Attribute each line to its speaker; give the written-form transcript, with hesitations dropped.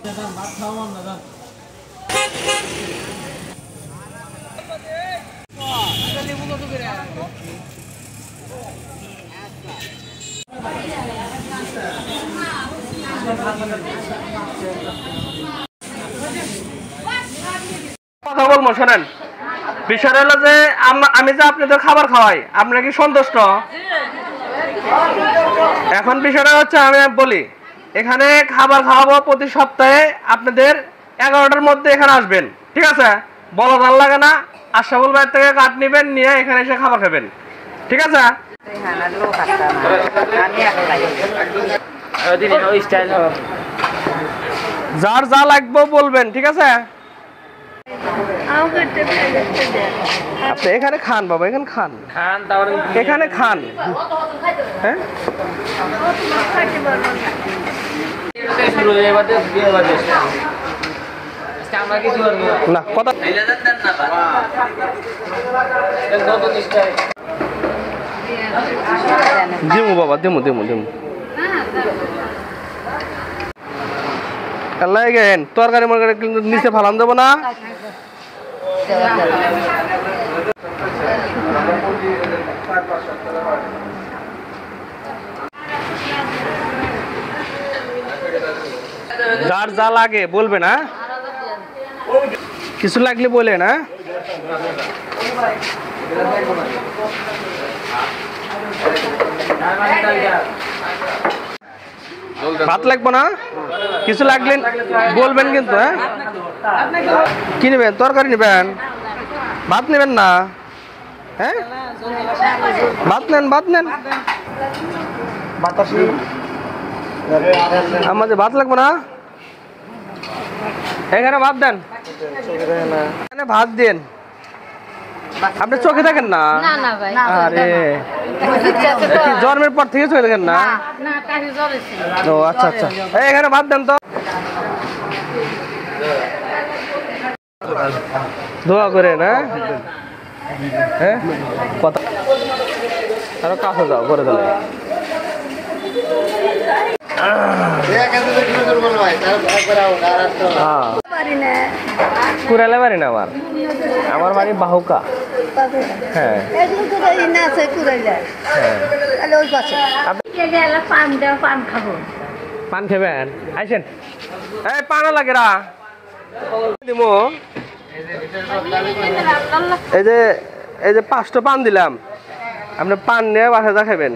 Speaker 1: কথা বলবো শোনেন, বিষয় হলো যে আমি যে আপনাদের খাবার খাওয়াই, আপনারা কি সন্তুষ্ট? এখন বিষয়টা হচ্ছে আমি বলি, এখানে খাবার খাওয়াবো প্রতি সপ্তাহে, আপনাদের 11টার মধ্যে এখানে আসবেন, ঠিক আছে? বলা ভাল লাগে না, আশরাফুল ভাই থেকে কাঠ নিবেন, নিয়ে এখানে এসে খাবার খাবেন, ঠিক আছে? যার যা লাগবে বলবেন, ঠিক আছে? আপনি এখানে খান বাবা, এখানে খান, এখানে খান। হ্যাঁ না কথা দিমু বাবা, দিমু দিমু দিমু গেন তরকারি মরকারি কিন্তু নিচে ফালান দেবো না। যার যা লাগে বলবে না, কিছু লাগলে বলে না। ভাত লাগবো না, কিছু লাগলে বলবেন কিন্তু। হ্যাঁ কি নেবেন? তরকারি নেবেন, ভাত নেবেন না? হ্যাঁ ভাত নেন, ভাত নেন। আমাদের ভাত লাগবে না, এখানে ভাত দেন, এখানে ভাত দেন। আপনি চোখে থাকেন না? আরে জন্মের পর থেকে চোখে থাকেন না? ও আচ্ছা আচ্ছা, এখানে ভাত দেন তো। দোয়া করে না, হ্যাঁ কথা আরো কাছে যাও করে দিলে। কুড়ালে বাড়ি না আমার বাড়ি বাহুকা। হ্যাঁ পান খাবেন? আইসেন, এই পানা লাগে রা দিমো। এই যে 5টা পান দিলাম, আপনি পান নিয়ে বাসায় যা খাবেন।